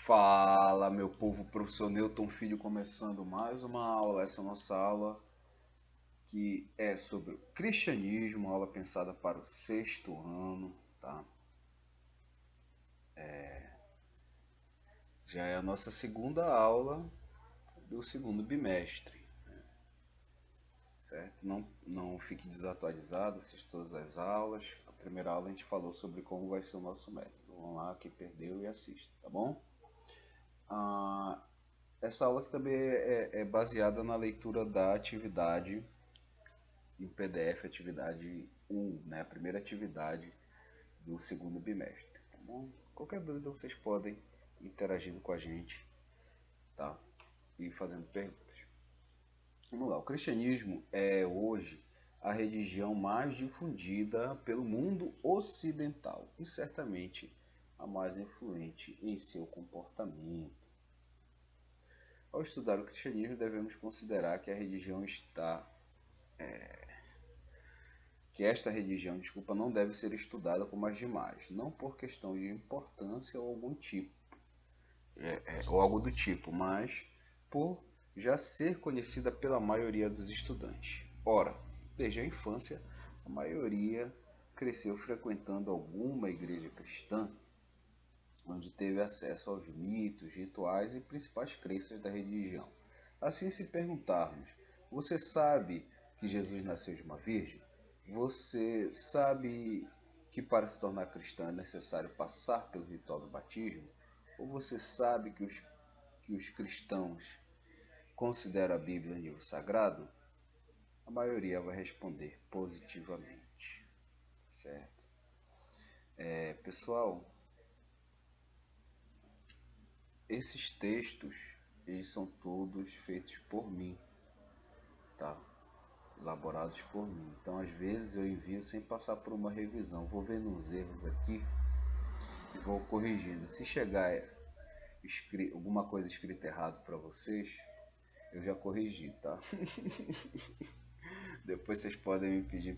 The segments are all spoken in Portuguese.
Fala, meu povo, professor Newton Filho começando mais uma aula. Essa é a nossa aula que é sobre o cristianismo, aula pensada para o sexto ano, tá? Já é a nossa segunda aula do segundo bimestre, certo? Não fique desatualizado, assista todas as aulas. A primeira aula a gente falou sobre como vai ser o nosso método. Vamos lá, quem perdeu e assista, tá bom? Ah, essa aula aqui também é baseada na leitura da atividade em PDF, atividade 1, né? A primeira atividade do segundo bimestre, tá bom? Qualquer dúvida vocês podem interagir com a gente, tá? E fazendo perguntas. Vamos lá, o cristianismo é hoje a religião mais difundida pelo mundo ocidental e certamente a mais influente em seu comportamento. Ao estudar o cristianismo, devemos considerar que a religião está que esta religião, desculpa, não deve ser estudada como as demais, não por questão de importância ou algum tipo, ou algo do tipo, mas por já ser conhecida pela maioria dos estudantes. Ora, desde a infância, a maioria cresceu frequentando alguma igreja cristã, onde teve acesso aos mitos, rituais e principais crenças da religião. Assim, se perguntarmos, você sabe que Jesus nasceu de uma virgem? Você sabe que para se tornar cristão é necessário passar pelo ritual do batismo? Ou você sabe que os cristãos consideram a Bíblia um livro sagrado? A maioria vai responder positivamente, certo? Pessoal, esses textos, eles são todos feitos por mim, tá? Elaborados por mim. Então, às vezes eu envio sem passar por uma revisão. Vou vendo uns erros aqui e vou corrigindo. Se chegar alguma coisa escrita errado para vocês, eu já corrigi, tá? Depois vocês podem me pedir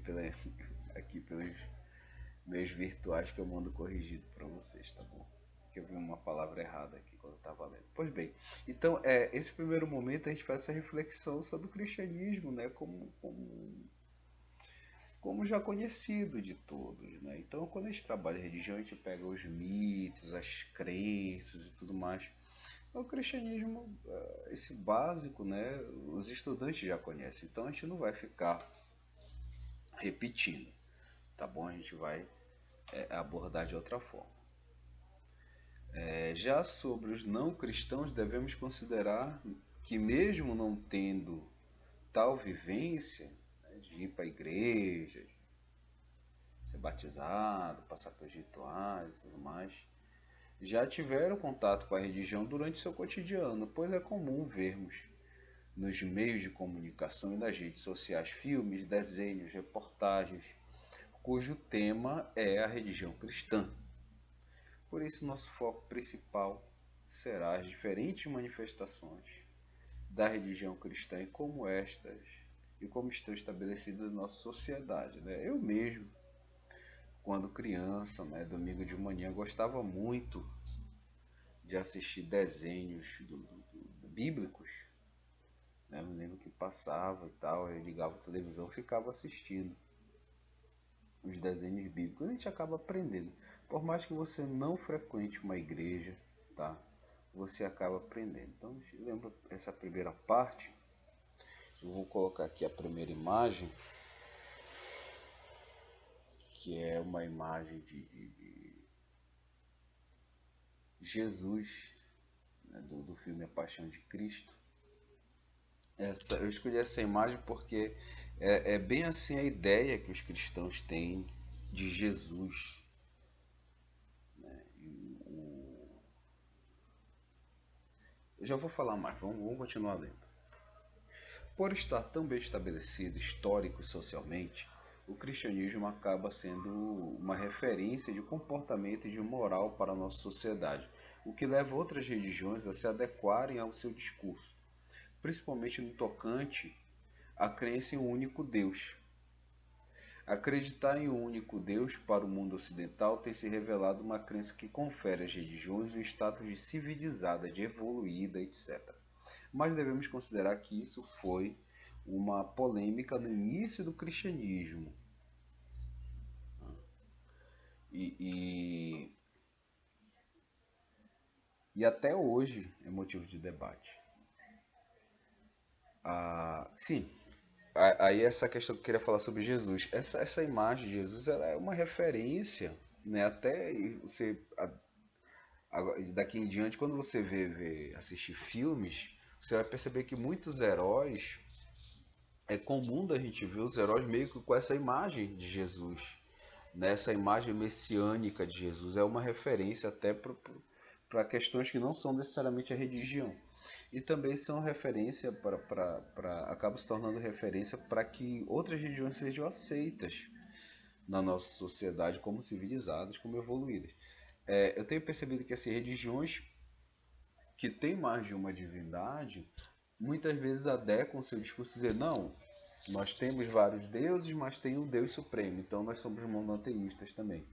aqui pelos meios virtuais que eu mando corrigido para vocês, tá bom? Que eu vi uma palavra errada aqui quando eu estava lendo. Pois bem, então esse primeiro momento a gente faz essa reflexão sobre o cristianismo, né? Como já conhecido de todos, né? Então, quando a gente trabalha em religião, a gente pega os mitos, as crenças e tudo mais. O cristianismo, esse básico, né? Os estudantes já conhecem, então a gente não vai ficar repetindo, tá bom? A gente vai abordar de outra forma. Já sobre os não cristãos, devemos considerar que, mesmo não tendo tal vivência, né, de ir para a igreja, ser batizado, passar pelos rituais e tudo mais, já tiveram contato com a religião durante seu cotidiano, pois é comum vermos nos meios de comunicação e nas redes sociais filmes, desenhos, reportagens, cujo tema é a religião cristã. Por isso, nosso foco principal será as diferentes manifestações da religião cristã e como estão estabelecidas na nossa sociedade, né? Eu mesmo, quando criança, né, domingo de manhã, gostava muito de assistir desenhos bíblicos, né? Eu me lembro que passava e tal, eu ligava a televisão e ficava assistindo os desenhos bíblicos. A gente acaba aprendendo. Por mais que você não frequente uma igreja, tá? Você acaba aprendendo. Então, lembra essa primeira parte? Eu vou colocar aqui a primeira imagem, que é uma imagem de Jesus, né, do filme A Paixão de Cristo. Eu escolhi essa imagem porque é bem assim a ideia que os cristãos têm de Jesus. Né? Eu já vou falar mais, vamos continuar lendo. Por estar tão bem estabelecido histórico e socialmente, o cristianismo acaba sendo uma referência de comportamento e de moral para a nossa sociedade, o que leva outras religiões a se adequarem ao seu discurso, principalmente no tocante à crença em um único Deus. Acreditar em um único Deus para o mundo ocidental tem se revelado uma crença que confere às religiões um status de civilizada, de evoluída, etc. Mas devemos considerar que isso foi uma polêmica no início do cristianismo. E, e até hoje é motivo de debate. Sim, aí essa questão que eu queria falar sobre Jesus. Essa imagem de Jesus ela é uma referência, né? Até você daqui em diante, quando você assistir filmes, você vai perceber que muitos heróis é comum da gente ver os heróis meio que com essa imagem de Jesus, né? Essa imagem messiânica de Jesus é uma referência até para questões que não são necessariamente a religião. E também são referência acaba se tornando referência para que outras religiões sejam aceitas na nossa sociedade como civilizadas, como evoluídas. Eu tenho percebido que assim, religiões que têm mais de uma divindade, muitas vezes adequam seu discurso a dizer, não, nós temos vários deuses, mas tem um Deus supremo, então nós somos monoteístas também.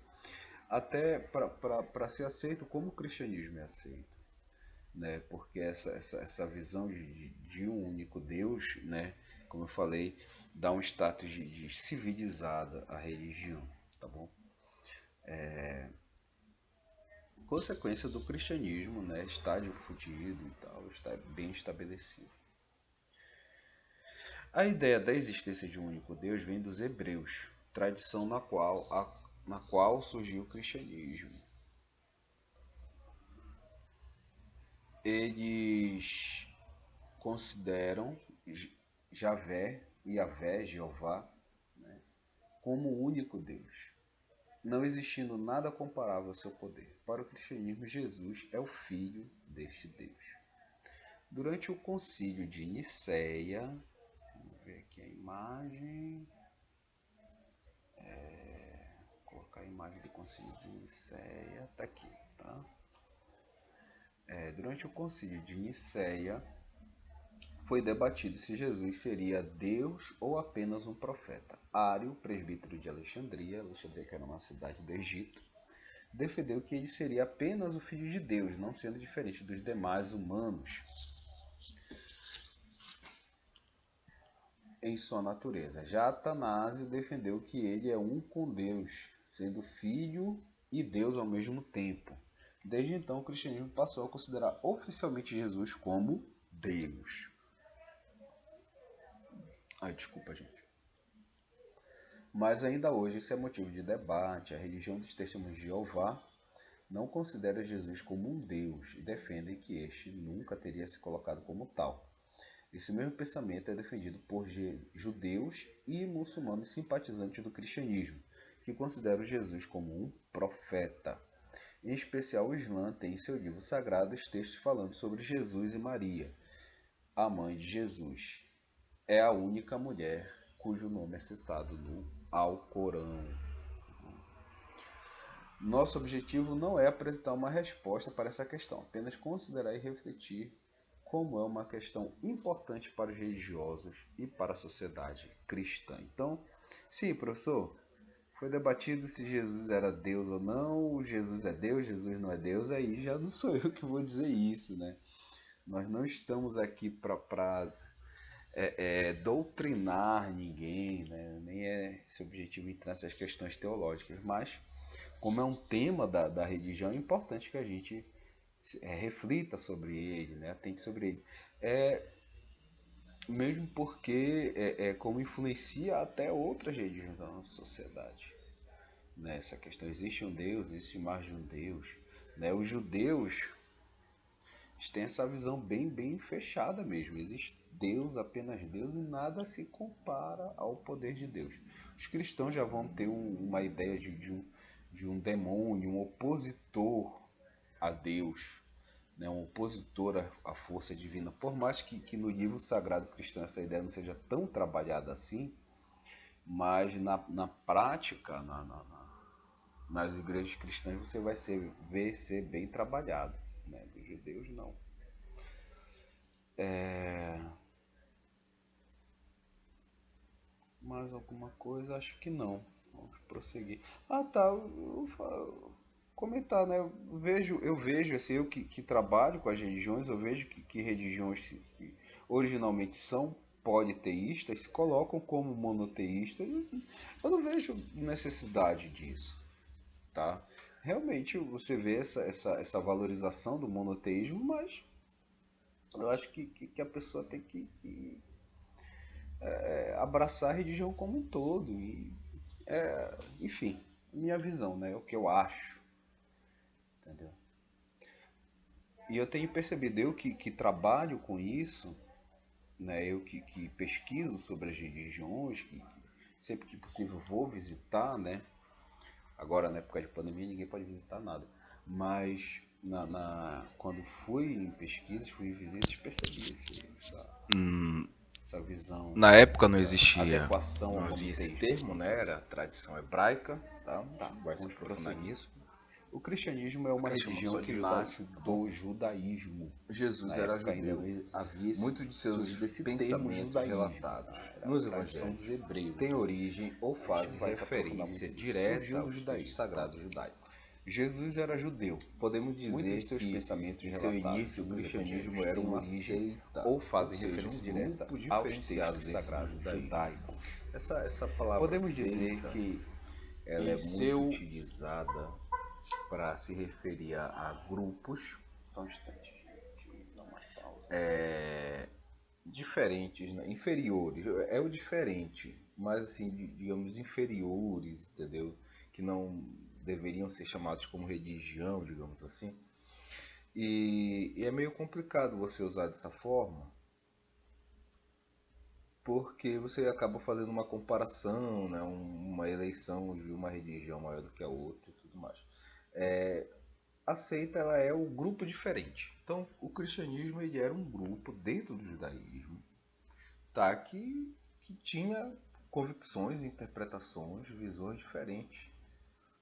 Até para ser aceito como o cristianismo é aceito. Né? Porque essa visão de um único Deus, né? Como eu falei, dá um status de civilizada à religião, tá bom? Consequência do cristianismo, né? Está difundido e tal, está bem estabelecido. A ideia da existência de um único Deus vem dos hebreus, tradição na qual surgiu o cristianismo. Eles consideram Yahvé, Jeová, né, como o único Deus, não existindo nada comparável ao seu poder. Para o cristianismo, Jesus é o Filho deste Deus. Durante o concílio de Nicéia, vamos ver aqui a imagem, vou colocar a imagem do concílio de Nicéia, está aqui, tá? Durante o concílio de Nicéia, foi debatido se Jesus seria Deus ou apenas um profeta. Ário, presbítero de Alexandria que era uma cidade do Egito, defendeu que ele seria apenas o Filho de Deus, não sendo diferente dos demais humanos em sua natureza. Já Atanásio defendeu que ele é um com Deus, sendo Filho e Deus ao mesmo tempo. Desde então, o cristianismo passou a considerar oficialmente Jesus como Deus. Desculpa, gente. Mas ainda hoje isso é motivo de debate. A religião dos testemunhos de Jeová não considera Jesus como um Deus e defendem que este nunca teria se colocado como tal. Esse mesmo pensamento é defendido por judeus e muçulmanos simpatizantes do cristianismo, que consideram Jesus como um profeta. Em especial, o Islã tem em seu livro sagrado os textos falando sobre Jesus e Maria, a mãe de Jesus. É a única mulher cujo nome é citado no Alcorão. Nosso objetivo não é apresentar uma resposta para essa questão, apenas considerar e refletir como é uma questão importante para os religiosos e para a sociedade cristã. Então, sim, professor, foi debatido se Jesus era Deus ou não, Jesus é Deus, Jesus não é Deus, aí já não sou eu que vou dizer isso, né? Nós não estamos aqui para doutrinar ninguém, né? Nem é esse objetivo entrar nessas questões teológicas, mas como é um tema da religião, é importante que a gente reflita sobre ele, né? Atente sobre ele. Mesmo porque como influencia até outras religiões da nossa sociedade. Né? Essa questão, existe um Deus, existe mais de um Deus. Né? Os judeus têm essa visão bem fechada mesmo. Existe Deus, apenas Deus, e nada se compara ao poder de Deus. Os cristãos já vão ter uma ideia de um demônio, um opositor a Deus, né, um opositor à força divina. Por mais que no livro sagrado cristão essa ideia não seja tão trabalhada assim, mas na prática, nas igrejas cristãs, você vai ver ser bem trabalhado. Né? Dos judeus, não. Mas mais alguma coisa? Acho que não. Vamos prosseguir. Ah, tá. Comentar, né? Eu vejo assim, eu que trabalho com as religiões, eu vejo que religiões que originalmente são politeístas se colocam como monoteístas. Eu não vejo necessidade disso, tá? Realmente você vê essa valorização do monoteísmo, mas eu acho que a pessoa tem que abraçar a religião como um todo. Enfim, minha visão, né? O que eu acho, entendeu? E eu tenho percebido, eu que trabalho com isso, né? Eu que pesquiso sobre as religiões, que sempre que possível vou visitar, né? Agora, na época de pandemia, ninguém pode visitar nada. Mas quando fui em pesquisas, fui em visitas, percebi Hum, essa visão, Na época não essa existia, adequação ao não havia esse monoteísmo. termo, né? Era a tradição hebraica, tá? A Tá, gente vai se vamos aprofundar prosseguir. nisso. O cristianismo é uma Ficar chamando religião só de que judaísmo, nasce tá bom? do judaísmo. Jesus Na era época ainda judeu. não havia Muitos de seus surgido esse termo pensamentos judaísmo. relatados Tá? Era a nos tradição evangelhos dos hebreus. têm origem ou A gente fazem vai se aprofundar referência muito nisso. direta Surgiu do aos textos judaísmo. Pronto. sagrados judaicos. Jesus era judeu. Podemos Muitos dizer de seus que, pensamentos em seu relatados início, o nos cristianismo evangelhos era têm uma origem seita, ou ou fazem seja, referência um direta grupo aos diferenciado textos dentro do sagrados judaísmo. judaicos. Essa palavra Podemos dizer seita, que ela em é muito seu... utilizada para se referir a grupos Só um instante, gente. Dá uma pausa. diferentes, né? Inferiores. É o diferente, mas assim, digamos, inferiores, entendeu? Que não deveriam ser chamados como religião, digamos assim. E é meio complicado você usar dessa forma, porque você acaba fazendo uma comparação, né? Uma eleição de uma religião maior do que a outra e tudo mais. A seita, ela é o grupo diferente. Então, o cristianismo, ele era um grupo dentro do judaísmo, tá? Que tinha convicções, interpretações, visões diferentes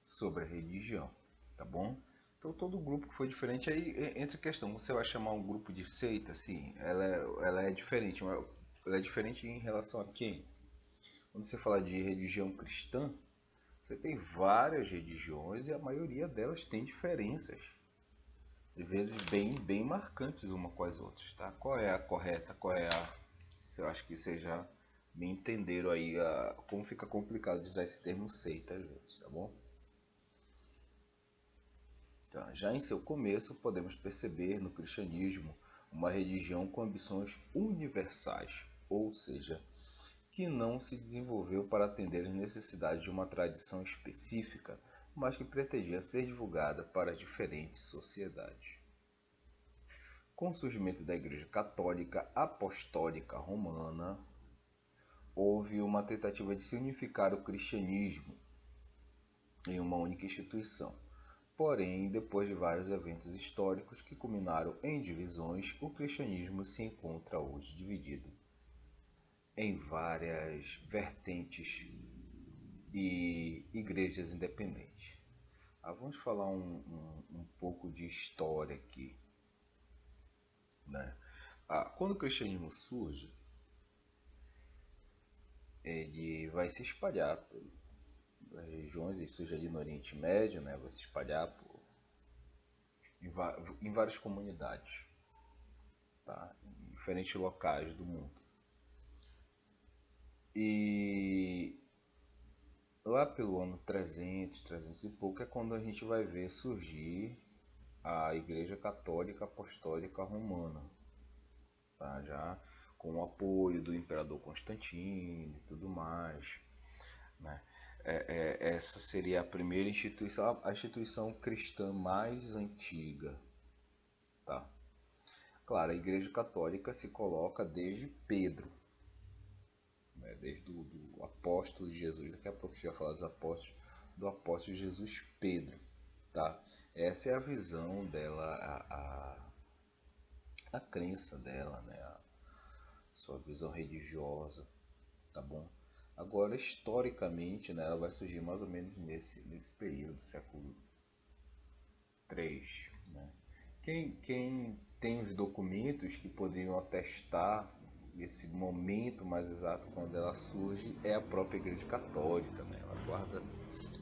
sobre a religião, tá bom? Então todo grupo foi diferente. Aí entra a questão, você vai chamar um grupo de seita, sim, ela é diferente, mas ela é diferente em relação a quem? Quando você fala de religião cristã, você tem várias religiões e a maioria delas tem diferenças, às vezes bem marcantes uma com as outras, tá? Qual é a correta, qual é a... Eu acho que vocês já me entenderam aí como fica complicado de usar esse termo seita às vezes, tá bom? Então, já em seu começo, podemos perceber no cristianismo uma religião com ambições universais, ou seja, que não se desenvolveu para atender às necessidades de uma tradição específica, mas que pretendia ser divulgada para diferentes sociedades. Com o surgimento da Igreja Católica Apostólica Romana, houve uma tentativa de se unificar o cristianismo em uma única instituição. Porém, depois de vários eventos históricos que culminaram em divisões, o cristianismo se encontra hoje dividido em várias vertentes e igrejas independentes. Vamos falar um pouco de história aqui, né? Quando o cristianismo surge, ele vai se espalhar pelas regiões, ele surge ali no Oriente Médio, né? Vai se espalhar em várias comunidades, tá? Em diferentes locais do mundo. E lá pelo ano 300 e pouco é quando a gente vai ver surgir a Igreja Católica Apostólica Romana, tá? Já com o apoio do Imperador Constantino e tudo mais, né? Essa seria a primeira instituição, a instituição cristã mais antiga, tá? Claro, a Igreja Católica se coloca desde Pedro, né? Desde do apóstolo de Jesus. Daqui a pouco a gente vai falar dos apóstolos, do apóstolo Jesus Pedro, tá? Essa é a visão dela, a crença dela, né? A sua visão religiosa, tá bom? Agora, historicamente, né, ela vai surgir mais ou menos nesse período, século III, né? Quem tem os documentos que poderiam atestar esse momento mais exato quando ela surge é a própria Igreja Católica, né?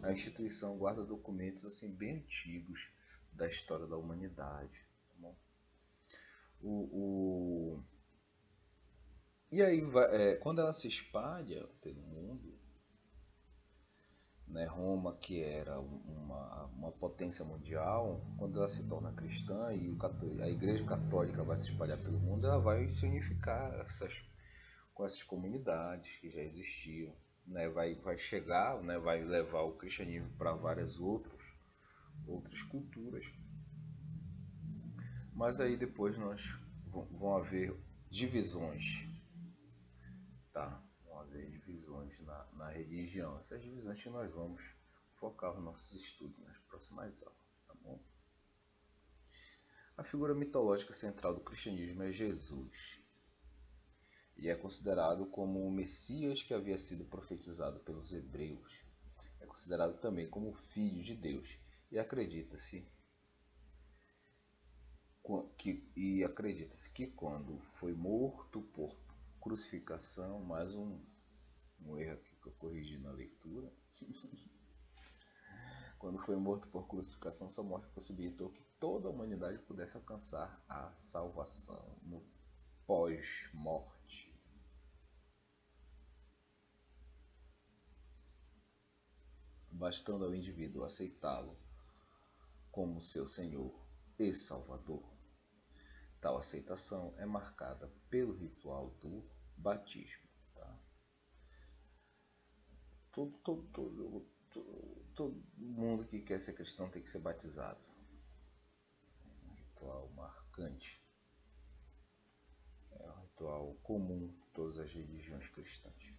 A instituição guarda documentos assim bem antigos da história da humanidade. Tá bom? E aí, quando ela se espalha pelo mundo, né, Roma, que era uma potência mundial, quando ela se torna cristã e a Igreja Católica vai se espalhar pelo mundo, ela vai se unificar com essas comunidades que já existiam, né, vai chegar, né, vai levar o cristianismo para várias outras culturas, mas aí depois vão haver divisões, tá? Vão haver divisões na religião. Essas divisões que nós vamos focar os nossos estudos nas próximas aulas, tá bom? A figura mitológica central do cristianismo é Jesus. E é considerado como o Messias que havia sido profetizado pelos hebreus. É considerado também como o Filho de Deus. E acredita-se que quando foi morto por crucificação, mais um erro aqui que eu corrigi na leitura, quando foi morto por crucificação, sua morte possibilitou que toda a humanidade pudesse alcançar a salvação no pós-morte. Bastando ao indivíduo aceitá-lo como seu Senhor e Salvador. Tal aceitação é marcada pelo ritual do batismo. Tá? Todo mundo que quer ser cristão tem que ser batizado. É um ritual marcante. É um ritual comum em todas as religiões cristãs.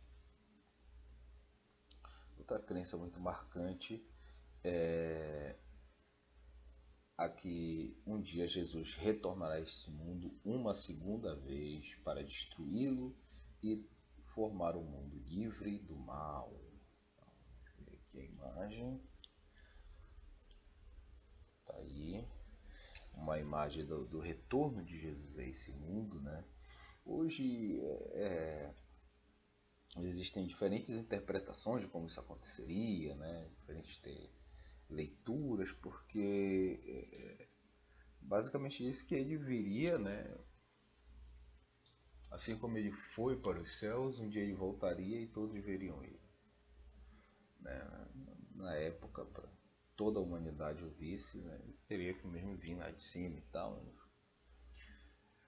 Outra crença muito marcante é a que um dia Jesus retornará a este mundo uma segunda vez para destruí-lo e formar um mundo livre do mal. Vamos ver aqui a imagem. Tá aí uma imagem do retorno de Jesus a esse mundo, né? Hoje existem diferentes interpretações de como isso aconteceria, né? Diferentes leituras, porque basicamente diz que ele viria, né? Assim como ele foi para os céus, um dia ele voltaria e todos veriam ele. Né? Na época, para toda a humanidade o visse, né? Ele teria que mesmo vir lá de cima e tal. Né?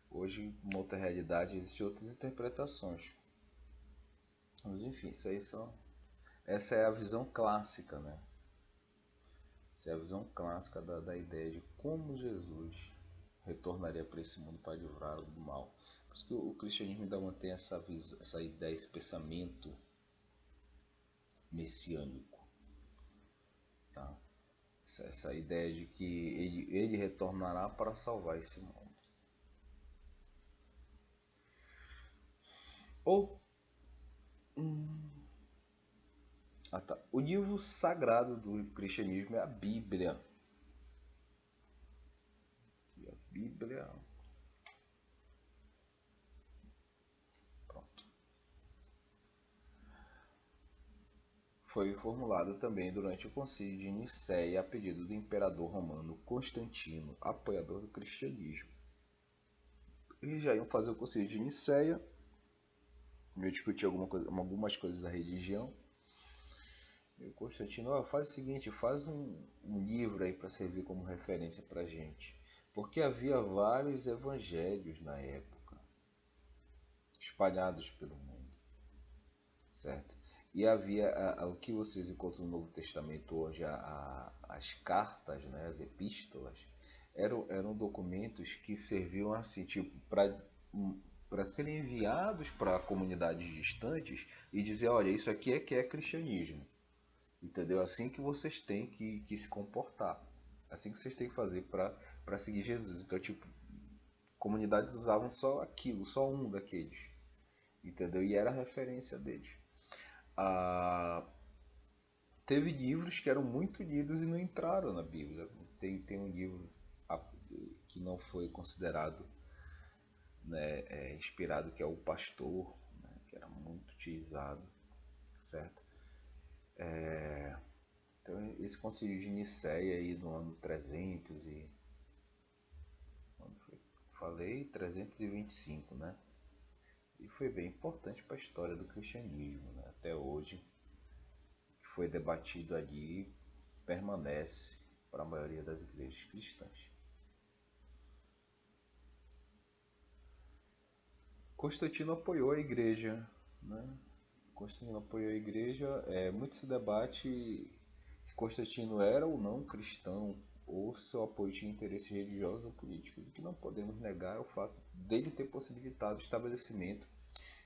Hoje, uma outra realidade, existem outras interpretações. Mas enfim, essa é a visão clássica, né? Essa é a visão clássica da ideia de como Jesus retornaria para esse mundo para livrá-lo do mal. Por isso que o cristianismo ainda mantém essa ideia, esse pensamento messiânico. Tá? Essa ideia de que ele retornará para salvar esse mundo. Tá. O livro sagrado do cristianismo é a Bíblia. E a Bíblia. Pronto. Foi formulada também durante o Concílio de Nicéia a pedido do imperador romano Constantino, apoiador do cristianismo. Eles já iam fazer o Concílio de Nicéia, iam discutir algumas coisas da religião. E o Constantino, faz o seguinte, faz um livro aí para servir como referência para a gente. Porque havia vários evangelhos na época, espalhados pelo mundo, certo? E havia o que vocês encontram no Novo Testamento hoje, as cartas, né, as epístolas, eram documentos que serviam assim, tipo, para serem enviados para comunidades distantes e dizer, olha, isso aqui é que é cristianismo. Entendeu? Assim que vocês têm que se comportar. Assim que vocês têm que fazer para seguir Jesus. Então, tipo, comunidades usavam só aquilo, só um daqueles. Entendeu? E era a referência deles. Teve livros que eram muito lidos e não entraram na Bíblia. Tem um livro que não foi considerado né, inspirado, que é o pastor, né, que era muito utilizado, certo? Então esse concílio de Nicéia aí no ano 300 e quando foi? Falei 325, né? E foi bem importante para a história do cristianismo, né? Até hoje, o que foi debatido ali permanece para a maioria das igrejas cristãs. Constantino apoiou a igreja, né? Constantino apoiou a igreja. Muito se debate se Constantino era ou não cristão, ou seu apoio tinha interesses religiosos ou políticos. O que não podemos negar é o fato dele ter possibilitado o estabelecimento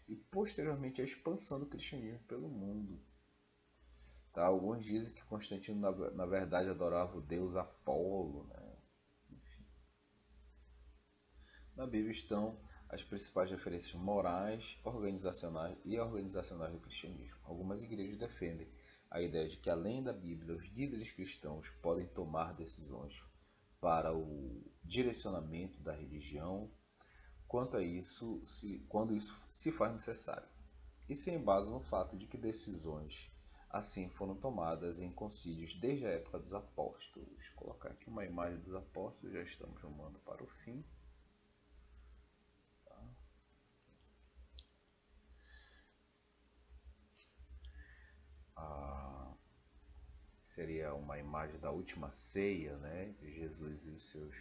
e posteriormente a expansão do cristianismo pelo mundo. Tá? Alguns dizem que Constantino na verdade adorava o deus Apolo, né? Enfim. Na Bíblia estão as principais referências morais, organizacionais do cristianismo. Algumas igrejas defendem a ideia de que, além da Bíblia, os líderes cristãos podem tomar decisões para o direcionamento da religião quando isso se faz necessário. E se embasam no fato de que decisões assim foram tomadas em concílios desde a época dos apóstolos. Vou colocar aqui uma imagem dos apóstolos, já estamos rumando para o fim. Seria uma imagem da última ceia, né, de Jesus e os seus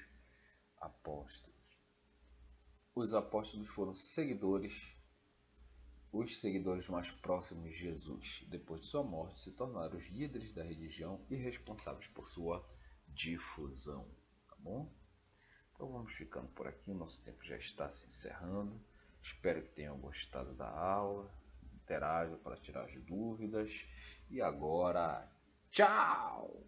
apóstolos. Os apóstolos foram os seguidores mais próximos de Jesus. Depois de sua morte, se tornaram os líderes da religião e responsáveis por sua difusão. Tá bom? Então vamos ficando por aqui, o nosso tempo já está se encerrando. Espero que tenham gostado da aula. Interajam para tirar as dúvidas. E agora, tchau!